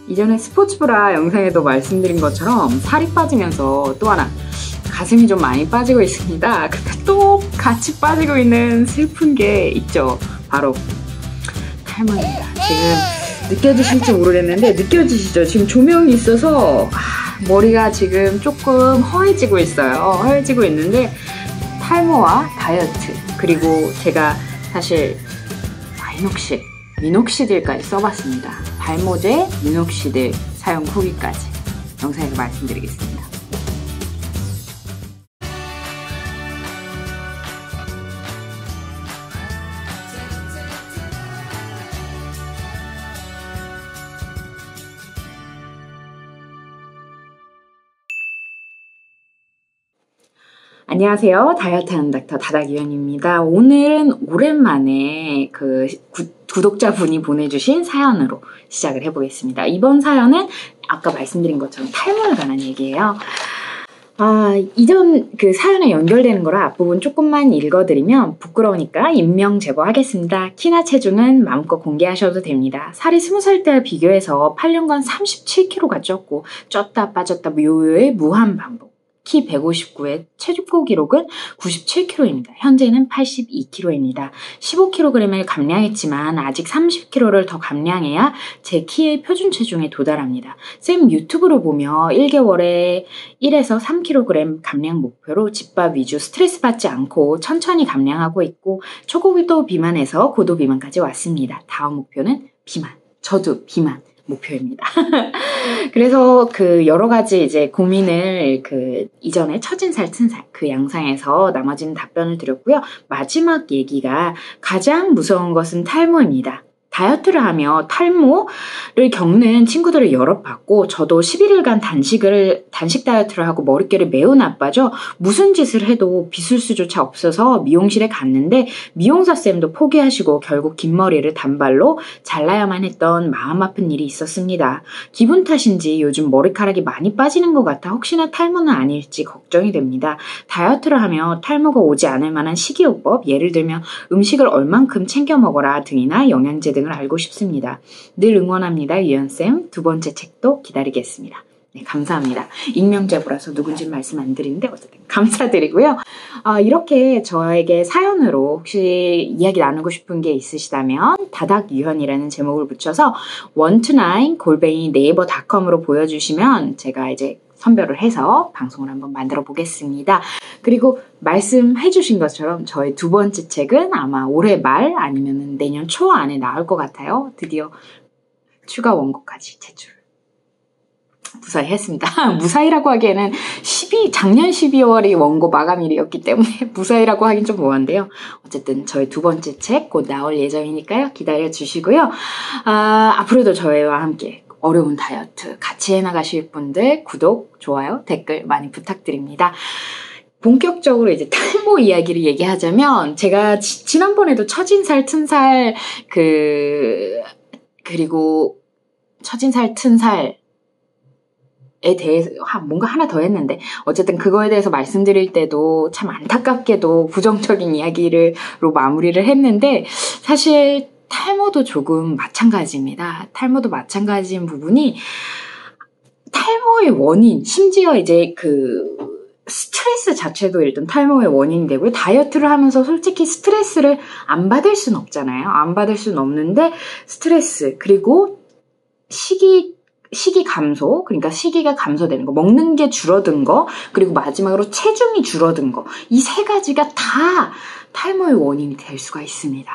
이전에 스포츠브라 영상에도 말씀드린 것처럼 살이 빠지면서 또 하나 가슴이 좀 많이 빠지고 있습니다. 근데 또 같이 빠지고 있는 슬픈 게 있죠. 바로 탈모입니다. 지금 느껴지실지 모르겠는데 느껴지시죠? 지금 조명이 있어서 머리가 지금 조금 허해지고 있어요. 허해지고 있는데 탈모와 다이어트, 그리고 제가 사실 미녹시딜까지 써봤습니다. 발모제, 미녹시딜 사용 후기까지 영상에서 말씀드리겠습니다. 안녕하세요. 다이어트하는 닥터 다닥유연입니다. 오늘은 오랜만에 구독자분이 보내주신 사연으로 시작을 해보겠습니다. 이번 사연은 아까 말씀드린 것처럼 탈모에 관한 얘기예요. 이전 사연에 연결되는 거라 앞부분 조금만 읽어드리면 부끄러우니까 인명 제보하겠습니다. 키나 체중은 마음껏 공개하셔도 됩니다. 살이 20살 때와 비교해서 8년간 37kg가 쪘고 쪘다 빠졌다 요요의 무한 반복. 키 159에 체중고 기록은 97kg입니다. 현재는 82kg입니다. 15kg을 감량했지만 아직 30kg를 더 감량해야 제 키의 표준 체중에 도달합니다. 쌤 유튜브로 보며 1개월에 1에서 3kg 감량 목표로 집밥 위주 스트레스 받지 않고 천천히 감량하고 있고 초고도 비만에서 고도 비만까지 왔습니다. 다음 목표는 비만. 저도 비만 목표입니다. 그래서 여러 가지 이제 고민을 이전에 처진 살, 튼 살 영상에서 나머지는 답변을 드렸고요. 마지막 얘기가 가장 무서운 것은 탈모입니다. 다이어트를 하며 탈모를 겪는 친구들을 여럿 봤고 저도 11일간 단식 다이어트를 하고 머릿결이 매우 나빠져 무슨 짓을 해도 빗을수조차 없어서 미용실에 갔는데 미용사 쌤도 포기하시고 결국 긴 머리를 단발로 잘라야만 했던 마음 아픈 일이 있었습니다. 기분 탓인지 요즘 머리카락이 많이 빠지는 것 같아 혹시나 탈모는 아닐지 걱정이 됩니다. 다이어트를 하며 탈모가 오지 않을 만한 식이요법, 예를 들면 음식을 얼만큼 챙겨 먹어라 등이나 영양제 등을 알고 싶습니다. 늘 응원합니다. 유연쌤. 2번째 책도 기다리겠습니다. 네, 감사합니다. 익명제보라서 누군지 말씀 안 드리는데 어쨌든 감사드리고요. 이렇게 저에게 사연으로 혹시 이야기 나누고 싶은 게 있으시다면 다닥유연이라는 제목을 붙여서 129@naver.com으로 보여주시면 제가 이제 선별을 해서 방송을 한번 만들어 보겠습니다. 그리고 말씀해 주신 것처럼 저의 2번째 책은 아마 올해 말 아니면 내년 초 안에 나올 것 같아요. 드디어 추가 원고까지 제출 무사히 했습니다. 무사히라고 하기에는 작년 12월이 원고 마감일이었기 때문에 무사히라고 하긴 좀 뭐한데요. 어쨌든 저의 2번째 책 곧 나올 예정이니까요. 기다려 주시고요. 앞으로도 저희와 함께 어려운 다이어트 같이 해나가실 분들 구독, 좋아요, 댓글 많이 부탁드립니다. 본격적으로 이제 탈모 이야기를 얘기하자면 제가 지난번에도 처진 살, 튼 살, 그리고 처진 살, 튼 살에 대해서 뭔가 하나 더 했는데 어쨌든 그거에 대해서 말씀드릴 때도 참 안타깝게도 부정적인 이야기로 마무리를 했는데 사실 탈모도 조금 마찬가지입니다. 탈모도 마찬가지인 부분이 탈모의 원인, 심지어 이제 스트레스 자체도 일단 탈모의 원인이 되고요. 다이어트를 하면서 솔직히 스트레스를 안 받을 수는 없잖아요. 안 받을 수는 없는데 스트레스, 그리고 식이 감소, 그러니까 식이가 감소되는 거, 먹는 게 줄어든 거, 그리고 마지막으로 체중이 줄어든 거, 이 세 가지가 다 탈모의 원인이 될 수가 있습니다.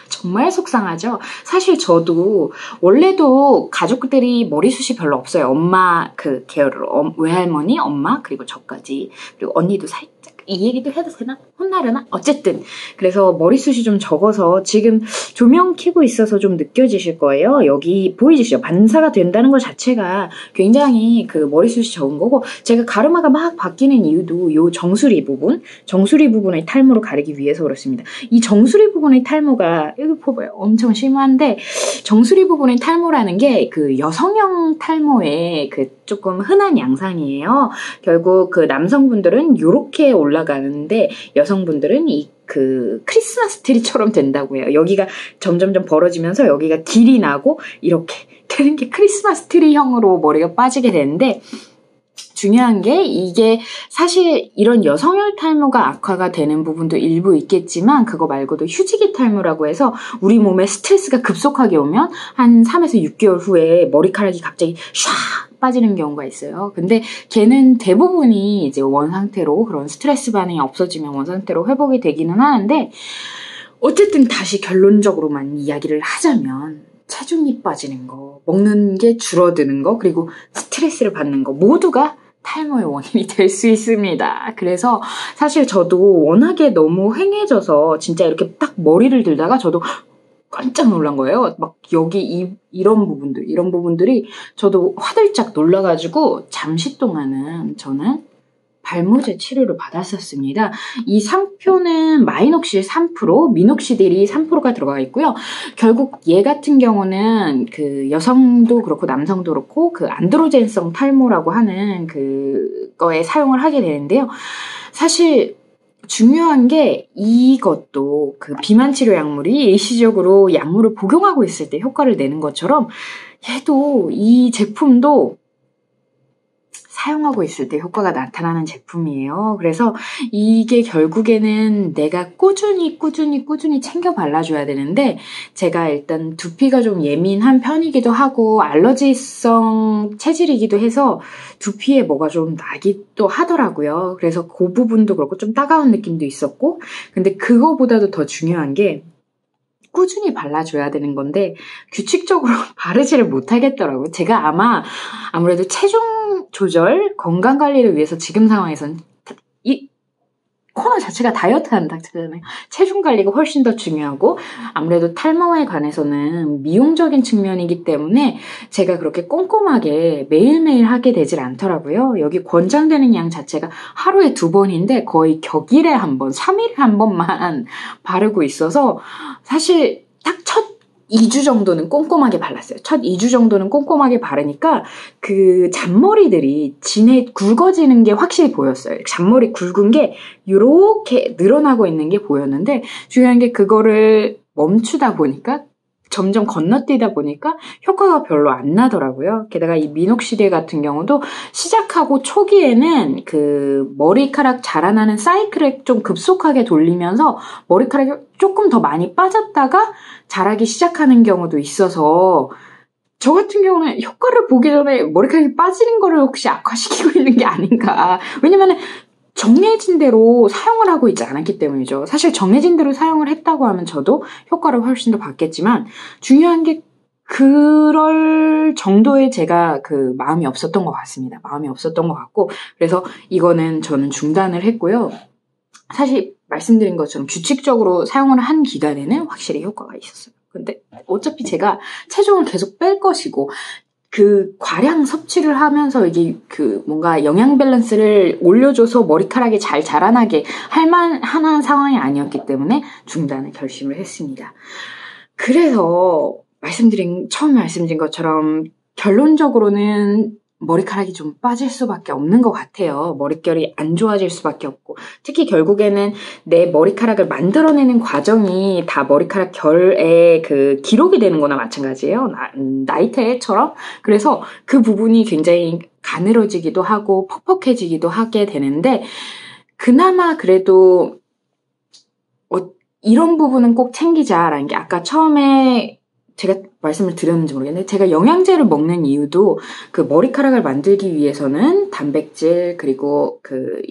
정말 속상하죠? 사실 저도 원래도 가족들이 머리숱이 별로 없어요. 엄마 계열으로 외할머니, 엄마, 그리고 저까지, 그리고 언니도 살짝 이 얘기도 해도 되나? 혼나려나? 어쨌든 그래서 머리숱이 좀 적어서 지금 조명 켜고 있어서 좀 느껴지실 거예요. 여기 보이시죠? 반사가 된다는 것 자체가 굉장히 머리숱이 적은 거고 제가 가르마가 막 바뀌는 이유도 요 정수리 부분의 탈모로 가리기 위해서 그렇습니다. 이 정수리 부분의 탈모가 여기 봐봐요. 엄청 심한데 정수리 부분의 탈모라는 게 여성형 탈모의 조금 흔한 양상이에요. 결국 남성분들은 요렇게 올라가는데 여성분들은 그 크리스마스 트리처럼 된다고 해요. 여기가 점점점 벌어지면서 여기가 길이 나고 이렇게 되는 게 크리스마스 트리형으로 머리가 빠지게 되는데, 중요한 게 이게 사실 이런 여성열 탈모가 악화가 되는 부분도 일부 있겠지만 그거 말고도 휴지기 탈모라고 해서 우리 몸에 스트레스가 급속하게 오면 한 3에서 6개월 후에 머리카락이 갑자기 샥 빠지는 경우가 있어요. 근데 걔는 대부분이 이제 원상태로, 그런 스트레스 반응이 없어지면 원상태로 회복이 되기는 하는데, 어쨌든 다시 결론적으로만 이야기를 하자면 체중이 빠지는 거, 먹는 게 줄어드는 거, 그리고 스트레스를 받는 거 모두가 탈모의 원인이 될 수 있습니다. 그래서 사실 저도 워낙에 너무 휑해져서 진짜 이렇게 딱 머리를 들다가 저도 깜짝 놀란 거예요. 막 여기 이런 부분들이 저도 화들짝 놀라가지고 잠시 동안은 저는 발모제 치료를 받았었습니다. 이 상표는 마이녹실 3%, 미녹시딜이 3%가 들어가 있고요. 결국 얘 같은 경우는 그 여성도 그렇고 남성도 그렇고 그 안드로젠성 탈모라고 하는 그거에 사용을 하게 되는데요. 사실 중요한 게 이것도 그 비만 치료 약물이 일시적으로 약물을 복용하고 있을 때 효과를 내는 것처럼 얘도, 이 제품도 사용하고 있을 때 효과가 나타나는 제품이에요. 그래서 이게 결국에는 내가 꾸준히 챙겨 발라줘야 되는데, 제가 일단 두피가 좀 예민한 편이기도 하고 알러지성 체질이기도 해서 두피에 뭐가 좀 나기도 하더라고요. 그래서 그 부분도 그렇고 좀 따가운 느낌도 있었고, 근데 그거보다도 더 중요한 게 꾸준히 발라줘야 되는 건데 규칙적으로 바르지를 못하겠더라고요. 제가 아무래도 체중 조절, 건강 관리를 위해서 지금 상황에선 이 코너 자체가 다이어트 하는 자체잖아요. 체중 관리가 훨씬 더 중요하고, 아무래도 탈모에 관해서는 미용적인 측면이기 때문에 제가 그렇게 꼼꼼하게 매일매일 하게 되질 않더라고요. 여기 권장되는 양 자체가 하루에 2번인데 거의 격일에 1번, 3일에 1번만 바르고 있어서 사실 딱 첫 2주 정도는 꼼꼼하게 발랐어요. 첫 2주 정도는 꼼꼼하게 바르니까 그 잔머리들이 굵어지는 게 확실히 보였어요. 잔머리 굵은 게 이렇게 늘어나고 있는 게 보였는데, 중요한 게 그거를 멈추다 보니까, 점점 건너뛰다 보니까 효과가 별로 안 나더라고요. 게다가 이 미녹시딜 같은 경우도 시작하고 초기에는 그 머리카락 자라나는 사이클을 좀 급속하게 돌리면서 머리카락이 조금 더 많이 빠졌다가 자라기 시작하는 경우도 있어서, 저 같은 경우는 효과를 보기 전에 머리카락이 빠지는 거를 혹시 악화시키고 있는 게 아닌가. 왜냐면은 정해진 대로 사용을 하고 있지 않았기 때문이죠. 사실 정해진 대로 사용을 했다고 하면 저도 효과를 훨씬 더 받겠지만, 중요한 게 그럴 정도의 제가 그 마음이 없었던 것 같습니다. 마음이 없었던 것 같고, 그래서 이거는 저는 중단을 했고요. 사실 말씀드린 것처럼 규칙적으로 사용을 한 기간에는 확실히 효과가 있었어요. 근데 어차피 제가 체중을 계속 뺄 것이고, 그 과량 섭취를 하면서 이게 그 뭔가 영양 밸런스를 올려줘서 머리카락이 잘 자라나게 할 만한 상황이 아니었기 때문에 중단을 결심을 했습니다. 그래서 처음에 말씀드린 것처럼 결론적으로는 머리카락이 좀 빠질 수밖에 없는 것 같아요. 머릿결이 안 좋아질 수밖에 없고, 특히 결국에는 내 머리카락을 만들어내는 과정이 다 머리카락 결의 그 기록이 되는 거나 마찬가지예요. 나이테처럼. 그래서 그 부분이 굉장히 가늘어지기도 하고 퍽퍽해지기도 하게 되는데, 그나마 그래도 이런 부분은 꼭 챙기자라는 게, 아까 처음에 제가 말씀을 드렸는지 모르겠는데, 제가 영양제를 먹는 이유도 그 머리카락을 만들기 위해서는 단백질, 그리고 그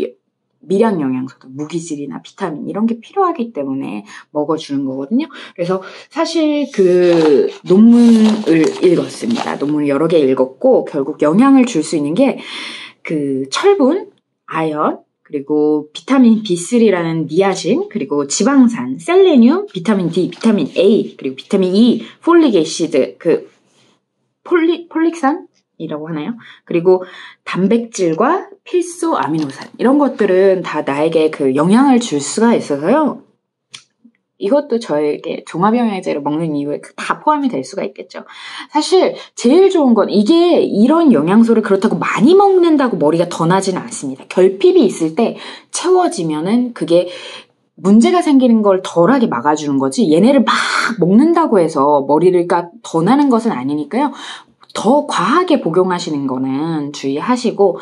미량 영양소도 무기질이나 비타민 이런 게 필요하기 때문에 먹어주는 거거든요. 그래서 사실 그 논문을 읽었습니다. 논문을 여러 개 읽었고, 결국 영향을 줄 수 있는 게 그 철분, 아연, 그리고 비타민 B3라는 니아신, 그리고 지방산, 셀레늄, 비타민 D, 비타민 A, 그리고 비타민 E, 폴릭 애시드, 그 폴릭산이라고 하나요? 그리고 단백질과 필수 아미노산, 이런 것들은 다 나에게 그 영향을 줄 수가 있어서요. 이것도 저에게 종합영양제를 먹는 이유에 다 포함이 될 수가 있겠죠. 사실 제일 좋은 건, 이게 이런 영양소를 그렇다고 많이 먹는다고 머리가 더 나지는 않습니다. 결핍이 있을 때 채워지면은 그게 문제가 생기는 걸 덜하게 막아주는 거지 얘네를 막 먹는다고 해서 머리가 더 나는 것은 아니니까요. 더 과하게 복용하시는 거는 주의하시고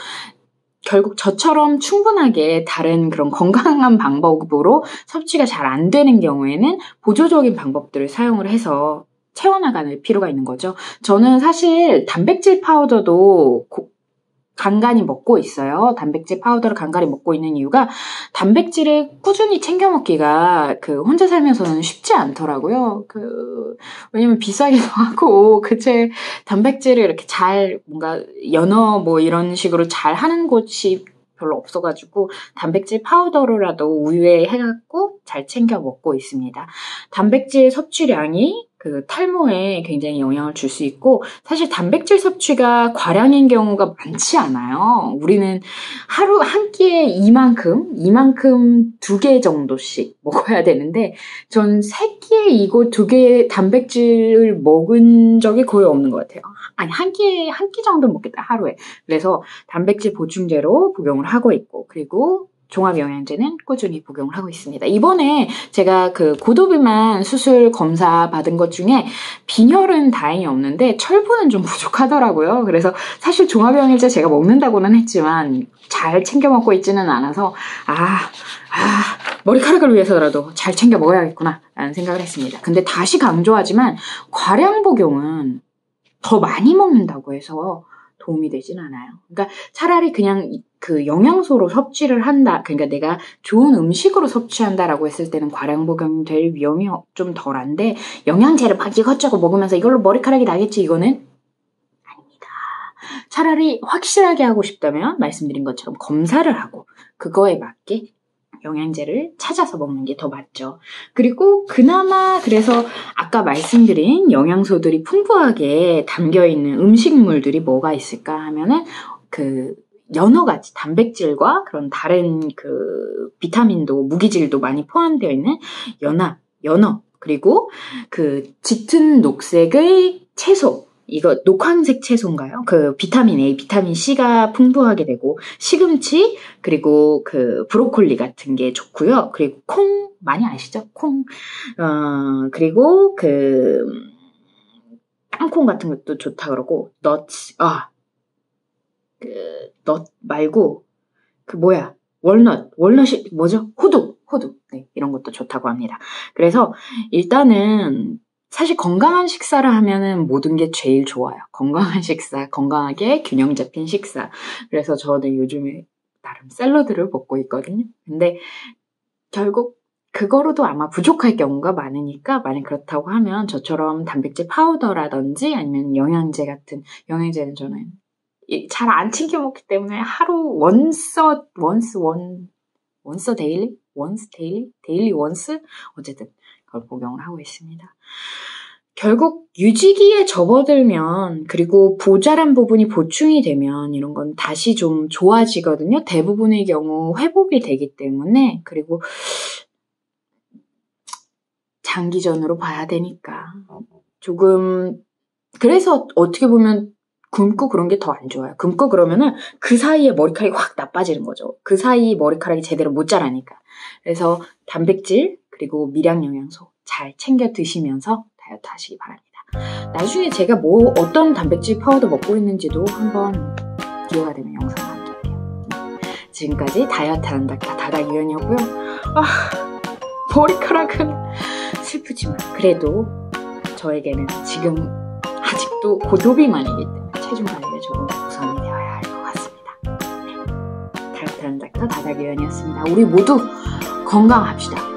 결국 저처럼 충분하게 다른 그런 건강한 방법으로 섭취가 잘 안 되는 경우에는 보조적인 방법들을 사용을 해서 채워나가는 필요가 있는 거죠. 저는 사실 단백질 파우더도 간간히 먹고 있어요. 단백질 파우더를 간간히 먹고 있는 이유가 단백질을 꾸준히 챙겨 먹기가 혼자 살면서는 쉽지 않더라고요. 왜냐면 비싸기도 하고, 그제 단백질을 이렇게 잘 뭔가 연어 뭐 이런 식으로 잘 하는 곳이 별로 없어가지고 단백질 파우더로라도 우유에 해갖고 잘 챙겨 먹고 있습니다. 단백질 섭취량이 탈모에 굉장히 영향을 줄 수 있고 사실 단백질 섭취가 과량인 경우가 많지 않아요. 우리는 하루 한 끼에 이만큼 2개 정도씩 먹어야 되는데 전 3끼에 이거 2개 단백질을 먹은 적이 거의 없는 것 같아요. 아니 한 끼 정도 먹겠다 하루에. 그래서 단백질 보충제로 복용을 하고 있고 그리고 종합영양제는 꾸준히 복용을 하고 있습니다. 이번에 제가 고도비만 수술 검사 받은 것 중에 빈혈은 다행히 없는데 철분은 좀 부족하더라고요. 그래서 사실 종합영양제 제가 먹는다고는 했지만 잘 챙겨 먹고 있지는 않아서 머리카락을 위해서라도 잘 챙겨 먹어야겠구나 라는 생각을 했습니다. 근데 다시 강조하지만 과량 복용은 더 많이 먹는다고 해서 도움이 되진 않아요. 그러니까 차라리 그냥 영양소로 섭취를 한다. 그러니까 내가 좋은 음식으로 섭취한다라고 했을 때는 과량 복용될 위험이 좀 덜한데 영양제를 막 이것저것 먹으면서 이걸로 머리카락이 나겠지 이거는 아닙니다. 차라리 확실하게 하고 싶다면 말씀드린 것처럼 검사를 하고 그거에 맞게 영양제를 찾아서 먹는 게 더 맞죠. 그리고 그나마 그래서 아까 말씀드린 영양소들이 풍부하게 담겨있는 음식물들이 뭐가 있을까 하면은 연어같이 단백질과 그런 다른 비타민도 무기질도 많이 포함되어 있는 연어 그리고 짙은 녹색의 채소 이거 녹황색 채소인가요? 비타민 A, 비타민 C가 풍부하게 되고 시금치 그리고 브로콜리 같은 게 좋고요. 그리고 콩 많이 아시죠? 콩 그리고 땅콩 같은 것도 좋다 그러고 넛 말고 월넛이 뭐죠? 호두 네, 이런 것도 좋다고 합니다. 그래서 일단은 사실 건강한 식사를 하면은 모든 게 제일 좋아요. 건강한 식사, 건강하게 균형 잡힌 식사. 그래서 저는 요즘에 나름 샐러드를 먹고 있거든요. 근데 결국 그거로도 아마 부족할 경우가 많으니까 만약 그렇다고 하면 저처럼 단백질 파우더라든지 아니면 영양제 같은 영양제는 저는 잘 안 챙겨 먹기 때문에 하루 데일리 원스 어쨌든 그걸 복용을 하고 있습니다. 결국 유지기에 접어들면 그리고 모자란 부분이 보충이 되면 이런 건 다시 좀 좋아지거든요. 대부분의 경우 회복이 되기 때문에 그리고 장기전으로 봐야 되니까 조금 그래서 어떻게 보면 굶고 그런 게 더 안 좋아요. 굶고 그러면은 그 사이에 머리카락이 확 나빠지는 거죠. 그 사이 머리카락이 제대로 못 자라니까. 그래서 단백질 그리고 미량 영양소 잘 챙겨 드시면서 다이어트 하시기 바랍니다. 나중에 제가 어떤 단백질 파우더 먹고 있는지도 한번 기회가 되면 영상 남길게요. 지금까지 다이어트 하는 닥터 다다기현이었고요. 머리카락은 슬프지만 그래도 저에게는 지금 아직도 고도비만이기 때문에 체중 관리가 조금 우선이 되어야 할 것 같습니다. 네. 다이어트 하는 닥터 다다기현이었습니다. 우리 모두 건강합시다.